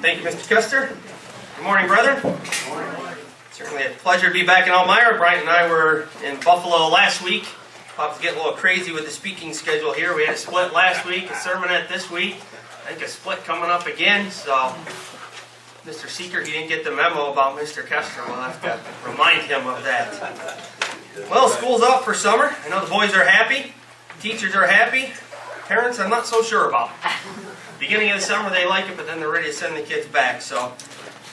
Thank you, Mr. Custer. Good morning, brethren. Good morning. Certainly a pleasure to be back in Elmira. Bryant and I were in Buffalo last week. About to get a little crazy with the speaking schedule here. We had a split last week, a sermonette this week. I think a split coming up again. So, Mr. Seeker, he didn't get the memo about Mr. Custer. We'll have to remind him of that. Well, school's out for summer. I know the boys are happy. Teachers are happy. Parents, I'm not so sure about. Beginning of the summer, they like it, but then they're ready to send the kids back. So,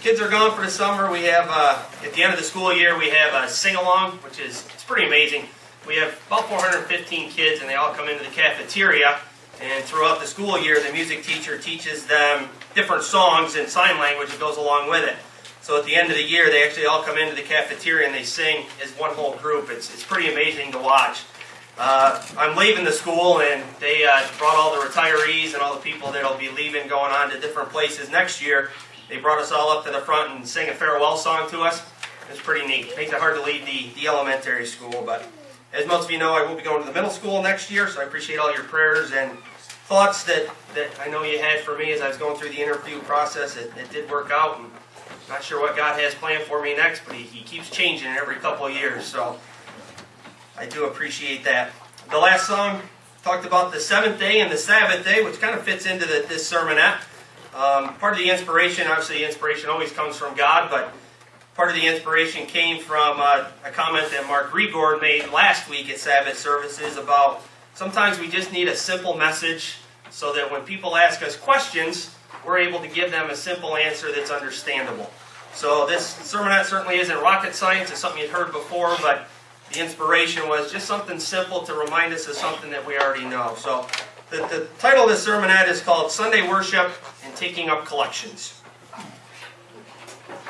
kids are gone for the summer. We have, at the end of the school year, we have a sing-along, which is it's pretty amazing. We have about 415 kids, and they all come into the cafeteria. And throughout the school year, the music teacher teaches them different songs and sign language that goes along with it. So at the end of the year, they actually all come into the cafeteria and they sing as one whole group. It's pretty amazing to watch. I'm leaving the school, and they brought all the retirees and all the people that will be leaving, going on to different places next year. They brought us all up to the front and sang a farewell song to us. It's pretty neat. It makes it hard to leave the elementary school, but as most of you know, I will be going to the middle school next year, so I appreciate all your prayers and thoughts that I know you had for me as I was going through the interview process. It did work out, and I'm not sure what God has planned for me next, but He keeps changing every couple of years, so I do appreciate that. The last song talked about the seventh day and the Sabbath day, which kind of fits into this sermonette. Part of the inspiration, obviously inspiration always comes from God, but part of the inspiration came from a comment that Mark Rigord made last week at Sabbath services about sometimes we just need a simple message so that when people ask us questions, we're able to give them a simple answer that's understandable. So this sermonette certainly isn't rocket science. It's something you'd heard before, but the inspiration was just something simple to remind us of something that we already know. So the title of this sermonette is called Sunday Worship and Taking Up Collections.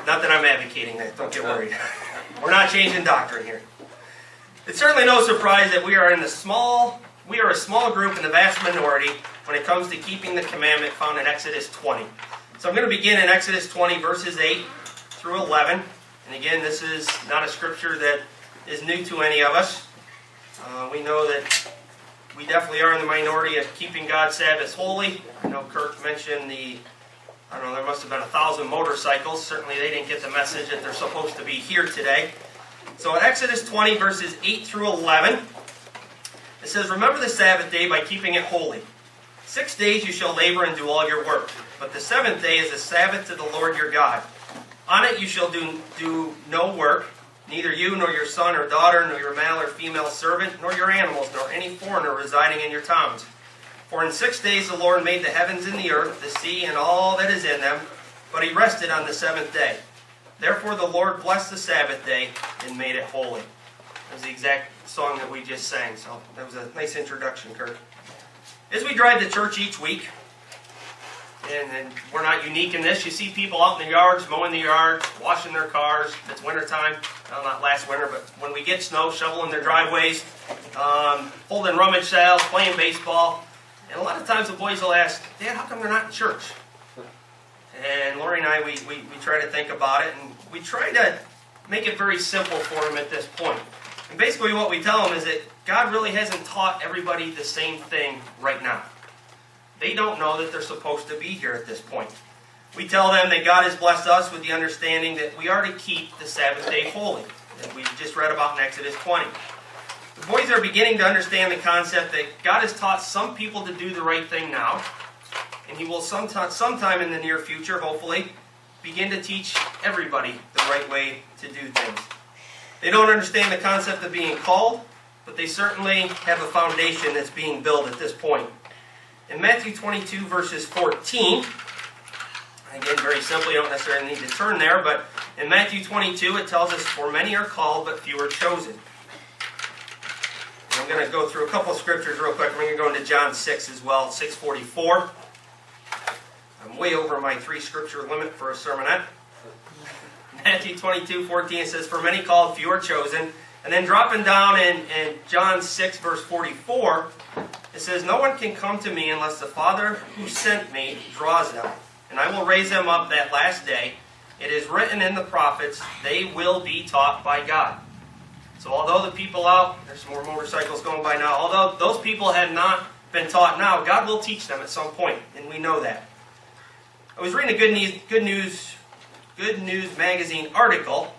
Not that I'm advocating that, don't get worried. We're not changing doctrine here. It's certainly no surprise that we are a small group in the vast minority when it comes to keeping the commandment found in Exodus 20. So I'm going to begin in Exodus 20, verses 8 through 11. And again, this is not a scripture that is new to any of us. We know that we definitely are in the minority of keeping God's Sabbath holy. I know Kirk mentioned there must have been 1,000 motorcycles. Certainly they didn't get the message that they're supposed to be here today. So in Exodus 20, verses 8 through 11, it says, "Remember the Sabbath day by keeping it holy. 6 days you shall labor and do all your work. But the seventh day is a Sabbath to the Lord your God. On it you shall do no work, neither you nor your son or daughter, nor your male or female servant, nor your animals, nor any foreigner residing in your towns. For in 6 days the Lord made the heavens and the earth, the sea, and all that is in them, but He rested on the seventh day. Therefore the Lord blessed the Sabbath day and made it holy." That was the exact song that we just sang, so that was a nice introduction, Kurt. As we drive to church each week, and we're not unique in this, you see people out in the yards, mowing the yard, washing their cars. If it's wintertime, well, not last winter, but when we get snow, shoveling their driveways, holding rummage sales, playing baseball. And a lot of times the boys will ask, "Dad, how come they're not in church?" And Lori and I, we try to think about it, and we try to make it very simple for them at this point. And basically what we tell them is that God really hasn't taught everybody the same thing right now. They don't know that they're supposed to be here at this point. We tell them that God has blessed us with the understanding that we are to keep the Sabbath day holy, that we just read about in Exodus 20. The boys are beginning to understand the concept that God has taught some people to do the right thing now, and He will sometime in the near future, hopefully, begin to teach everybody the right way to do things. They don't understand the concept of being called, but they certainly have a foundation that's being built at this point. In Matthew 22, verses 14, again, very simply, you don't necessarily need to turn there, but in Matthew 22, it tells us, "For many are called, but few are chosen." And I'm going to go through a couple of scriptures real quick. We're going to go into John 6 as well, 6:44. I'm way over my 3 scripture limit for a sermonette. Matthew 22:14, it says, "For many called, few are chosen." And then dropping down in John 6, verse 44, it says, "No one can come to me unless the Father who sent me draws them. And I will raise them up that last day. It is written in the prophets, they will be taught by God." So although the people out, there's some more motorcycles going by now, although those people had not been taught now, God will teach them at some point, and we know that. I was reading a Good News magazine article,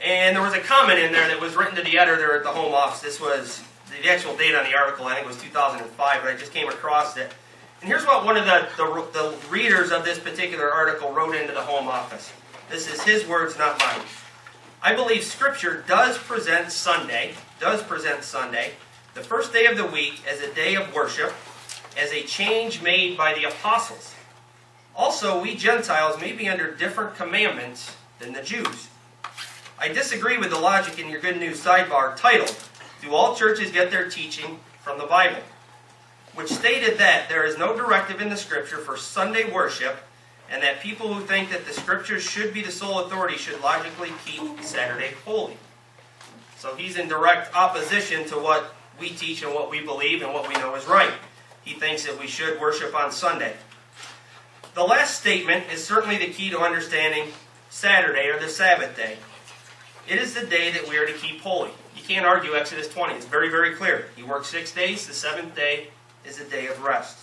and there was a comment in there that was written to the editor at the Home Office. This was the actual date on the article, I think it was 2005, but I just came across it. And here's what one of the readers of this particular article wrote into the Home Office. This is his words, not mine. I believe Scripture does present Sunday, the first day of the week, as a day of worship, as a change made by the apostles. Also, we Gentiles may be under different commandments than the Jews. I disagree with the logic in your Good News sidebar titled, Do All Churches Get Their Teaching from the Bible?, which stated that there is no directive in the Scripture for Sunday worship, and that people who think that the Scriptures should be the sole authority should logically keep Saturday holy. So he's in direct opposition to what we teach and what we believe and what we know is right. He thinks that we should worship on Sunday. The last statement is certainly the key to understanding Saturday, or the Sabbath day. It is the day that we are to keep holy. You can't argue Exodus 20. It's very, very clear. You work 6 days. The seventh day is a day of rest.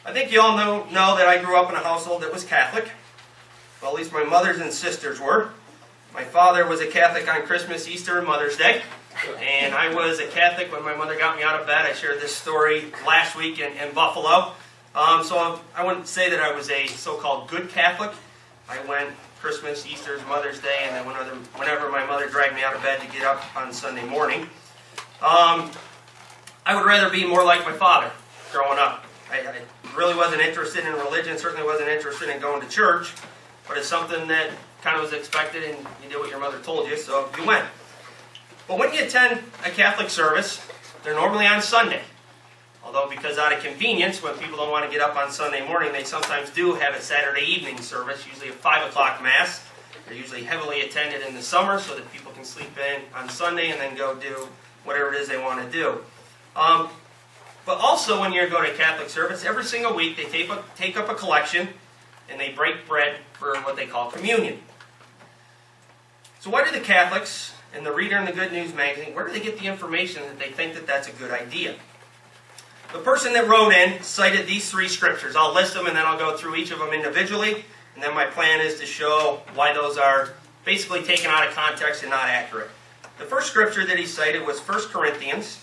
I think you all know that I grew up in a household that was Catholic. Well, at least my mothers and sisters were. My father was a Catholic on Christmas, Easter, and Mother's Day. And I was a Catholic when my mother got me out of bed. I shared this story last week in Buffalo. So I wouldn't say that I was a so-called good Catholic. I went Christmas, Easter, Mother's Day, and then whenever my mother dragged me out of bed to get up on Sunday morning. I would rather be more like my father growing up. I really wasn't interested in religion, certainly wasn't interested in going to church, but it's something that kind of was expected, and you did what your mother told you, so you went. But when you attend a Catholic service, they're normally on Sunday. Although, because out of convenience, when people don't want to get up on Sunday morning, they sometimes do have a Saturday evening service, usually a 5 o'clock Mass. They're usually heavily attended in the summer so that people can sleep in on Sunday and then go do whatever it is they want to do. But also, when you go to a Catholic service, every single week they take up a collection and they break bread for what they call communion. So why do the Catholics and the reader in the Good News magazine, where do they get the information that they think that that's a good idea? The person that wrote in cited these 3 scriptures. I'll list them and then I'll go through each of them individually. And then my plan is to show why those are basically taken out of context and not accurate. The first scripture that he cited was 1 Corinthians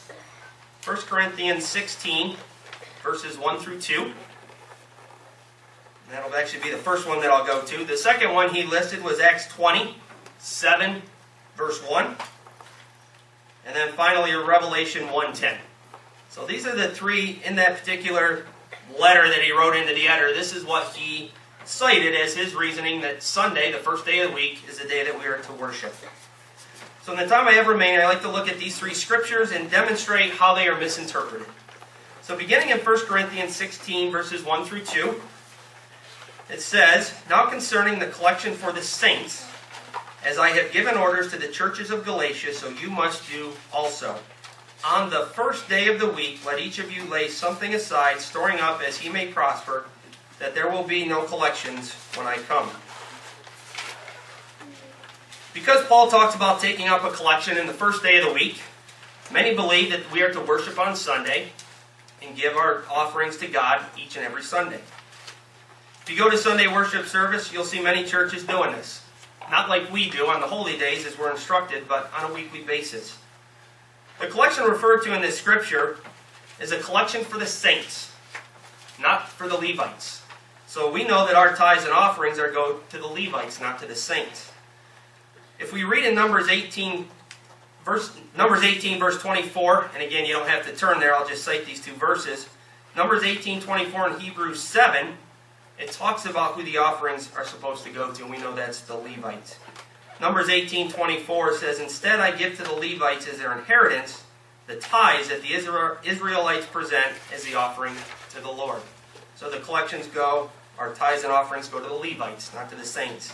16, verses 1 through 2. And that'll actually be the first one that I'll go to. The second one he listed was Acts 20, 7, verse 1. And then finally Revelation 1:10. So these are the 3 in that particular letter that he wrote into the editor. This is what he cited as his reasoning that Sunday, the first day of the week, is the day that we are to worship. So in the time I have remaining, I like to look at these 3 scriptures and demonstrate how they are misinterpreted. So beginning in 1 Corinthians 16, verses 1 through 2, it says, Now concerning the collection for the saints, as I have given orders to the churches of Galatia, so you must do also. On the first day of the week, let each of you lay something aside, storing up as he may prosper, that there will be no collections when I come. Because Paul talks about taking up a collection in the first day of the week, many believe that we are to worship on Sunday and give our offerings to God each and every Sunday. If you go to Sunday worship service, you'll see many churches doing this. Not like we do on the holy days as we're instructed, but on a weekly basis. The collection referred to in this scripture is a collection for the saints, not for the Levites. So we know that our tithes and offerings go to the Levites, not to the saints. If we read in Numbers 18, verse 24, and again, you don't have to turn there, I'll just cite these 2 verses. Numbers 18:24 and Hebrews 7, it talks about who the offerings are supposed to go to, and we know that's the Levites. Numbers 18:24 says, Instead I give to the Levites as their inheritance the tithes that the Israelites present as the offering to the Lord. So the collections our tithes and offerings go to the Levites, not to the saints.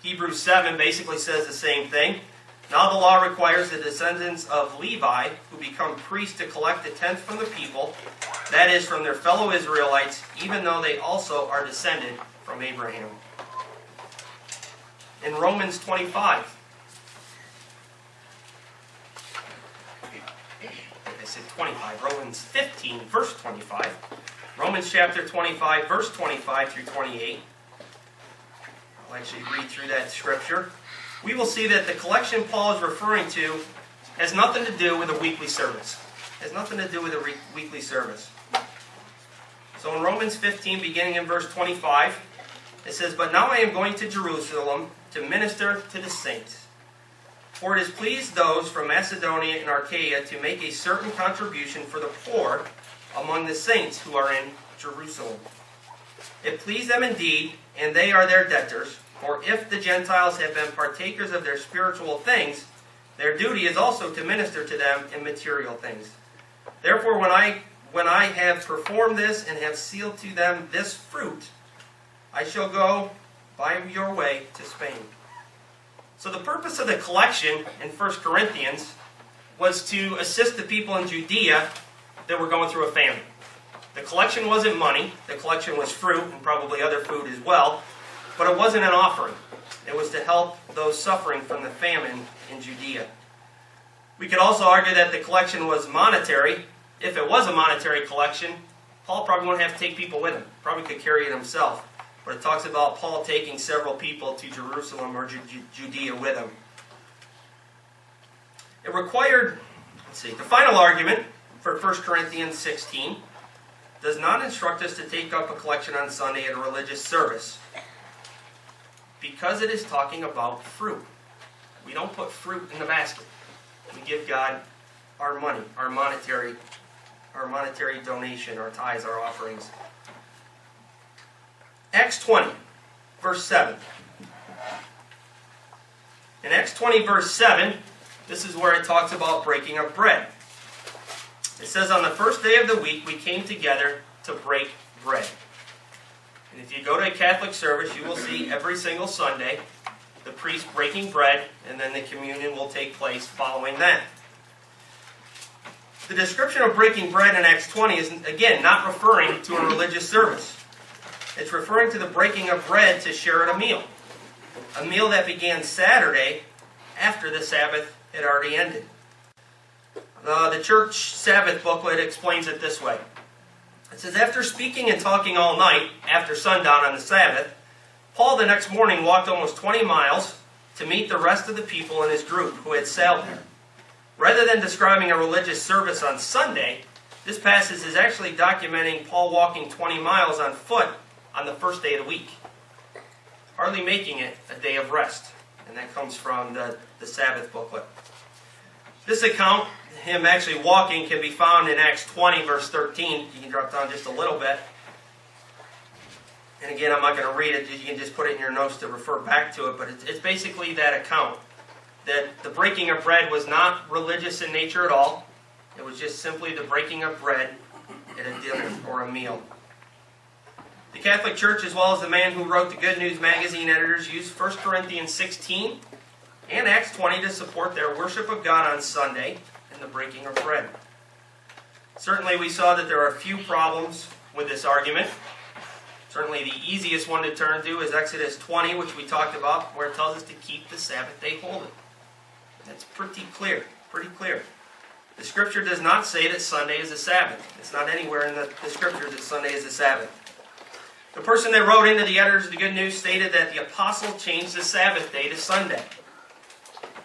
Hebrews 7 basically says the same thing. Now the law requires the descendants of Levi, who become priests, to collect a tenth from the people, that is, from their fellow Israelites, even though they also are descended from Abraham. In Romans 25, I said 25, Romans 15, verse 25, Romans chapter 25, verse 25 through 28. I'll actually read through that scripture. We will see that the collection Paul is referring to has nothing to do with a weekly service. Has nothing to do with a weekly service. So in Romans 15, beginning in verse 25, it says, "But now I am going to Jerusalem to minister to the saints. For it has pleased those from Macedonia and Achaia to make a certain contribution for the poor among the saints who are in Jerusalem. It pleased them indeed, and they are their debtors. For if the Gentiles have been partakers of their spiritual things, their duty is also to minister to them in material things. Therefore, when I have performed this and have sealed to them this fruit, I shall go by your way to Spain." So the purpose of the collection in 1 Corinthians was to assist the people in Judea that were going through a famine. The collection wasn't money. The collection was fruit and probably other food as well. But it wasn't an offering. It was to help those suffering from the famine in Judea. We could also argue that the collection was monetary. If it was a monetary collection, Paul probably wouldn't have to take people with him. Probably could carry it himself. But it talks about Paul taking several people to Jerusalem or Judea with him. It required, the final argument for 1 Corinthians 16 does not instruct us to take up a collection on Sunday at a religious service, because it is talking about fruit. We don't put fruit in the basket. We give God our money, our monetary donation, our tithes, our offerings. Acts 20, verse 7. In Acts 20, verse 7, this is where it talks about breaking of bread. It says, "On the first day of the week, we came together to break bread." And if you go to a Catholic service, you will see every single Sunday the priest breaking bread, and then the communion will take place following that. The description of breaking bread in Acts 20 is, again, not referring to a religious service. It's referring to the breaking of bread to share at a meal that began Saturday after the Sabbath had already ended. The church Sabbath booklet explains it this way. It says, "After speaking and talking all night, after sundown on the Sabbath, Paul the next morning walked almost 20 miles to meet the rest of the people in his group who had sailed there. Rather than describing a religious service on Sunday, this passage is actually documenting Paul walking 20 miles on foot on the first day of the week, hardly making it a day of rest." And that comes from the Sabbath booklet. This account, him actually walking, can be found in Acts 20, verse 13. You can drop down just a little bit. And again, I'm not going to read it. You can just put it in your notes to refer back to it. But it's basically that account. That the breaking of bread was not religious in nature at all. It was just simply the breaking of bread at a dinner or a meal. The Catholic Church, as well as the man who wrote the Good News magazine editors, used 1 Corinthians 16 and Acts 20 to support their worship of God on Sunday and the breaking of bread. Certainly we saw that there are a few problems with this argument. Certainly the easiest one to turn to is Exodus 20, which we talked about, where it tells us to keep the Sabbath day holy. That's pretty clear. The Scripture does not say that Sunday is a Sabbath. It's not anywhere in the Scriptures that Sunday is a Sabbath. The person that wrote into the editors of the Good News stated that the apostle changed the Sabbath day to Sunday.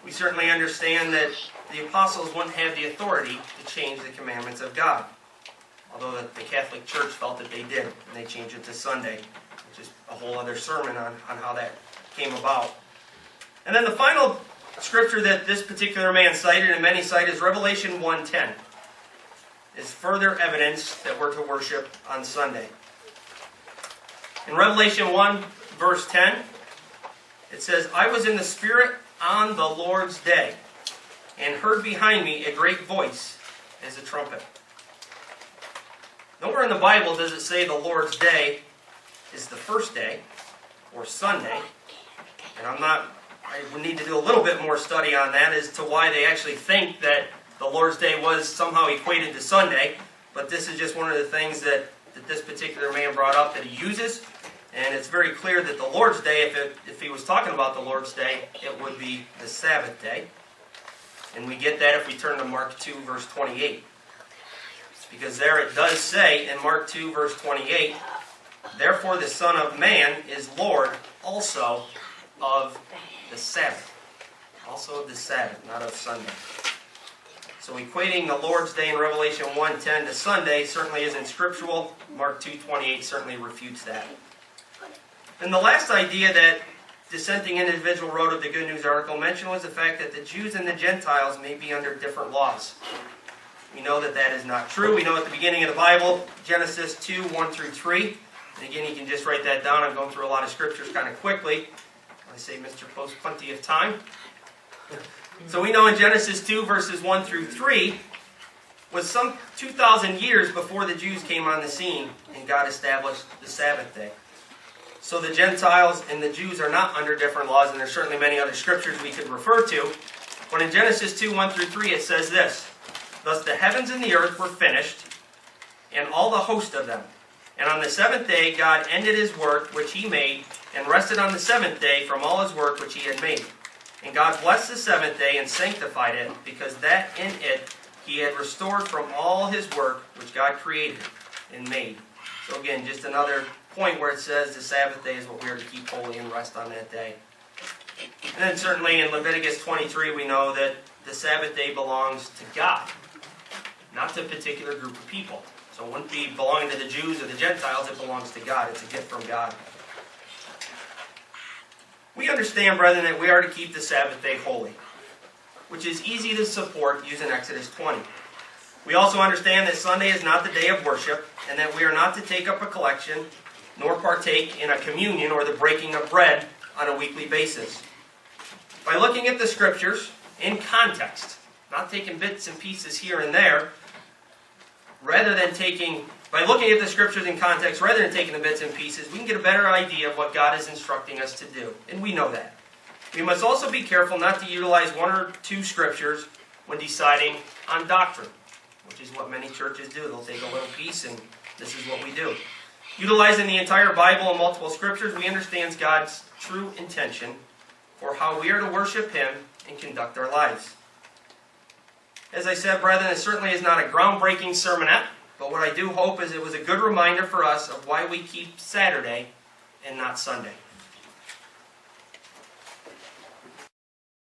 We certainly understand that the apostles wouldn't have the authority to change the commandments of God, although the Catholic Church felt that they did, and they changed it to Sunday, which is a whole other sermon on how that came about. And then the final scripture that this particular man cited, and many cite, is Revelation 1:10. Is further evidence that we're to worship on Sunday. In Revelation 1, verse 10, it says, "I was in the Spirit on the Lord's day, and heard behind me a great voice as a trumpet." Nowhere in the Bible does it say the Lord's day is the first day, or Sunday. And I would need to do a little bit more study on that as to why they actually think that the Lord's day was somehow equated to Sunday. But this is just one of the things that this particular man brought up that he uses. And it's very clear that the Lord's day, if he was talking about the Lord's day, it would be the Sabbath day. And we get that if we turn to Mark 2, verse 28. Because there it does say in Mark 2, verse 28, therefore the Son of Man is Lord also of the Sabbath. Also of the Sabbath, not of Sunday. So equating the Lord's Day in Revelation 1:10 to Sunday certainly isn't scriptural. Mark 2:28 certainly refutes that. And the last idea that dissenting individual wrote of the Good News article mentioned was the fact that the Jews and the Gentiles may be under different laws. We know that that is not true. We know at the beginning of the Bible, Genesis 2, 1 through 3. And again, you can just write that down. I'm going through a lot of scriptures kind of quickly. I say Mr. Post plenty of time. So we know in Genesis 2, verses 1 through 3, was some 2,000 years before the Jews came on the scene and God established the Sabbath day. So the Gentiles and the Jews are not under different laws, and there's certainly many other scriptures we could refer to. But in Genesis 2, 1 through 3, it says this, thus the heavens and the earth were finished, and all the host of them. And on the seventh day God ended his work which he made, and rested on the seventh day from all his work which he had made. And God blessed the seventh day and sanctified it, because that in it he had restored from all his work which God created and made. So again, just another point where it says the Sabbath day is what we are to keep holy and rest on that day. And then certainly in Leviticus 23 we know that the Sabbath day belongs to God, not to a particular group of people. So it wouldn't be belonging to the Jews or the Gentiles, it belongs to God. It's a gift from God. We understand, brethren, that we are to keep the Sabbath day holy, which is easy to support using Exodus 20. We also understand that Sunday is not the day of worship, and that we are not to take up a collection, nor partake in a communion or the breaking of bread on a weekly basis. By looking at the scriptures in context, not taking bits and pieces here and there, by looking at the scriptures in context, rather than taking the bits and pieces, we can get a better idea of what God is instructing us to do. And we know that. We must also be careful not to utilize one or two scriptures when deciding on doctrine, which is what many churches do. They'll take a little piece and this is what we do. Utilizing the entire Bible and multiple scriptures, we understand God's true intention for how we are to worship Him and conduct our lives. As I said, brethren, it certainly is not a groundbreaking sermonette, but what I do hope is it was a good reminder for us of why we keep Saturday and not Sunday.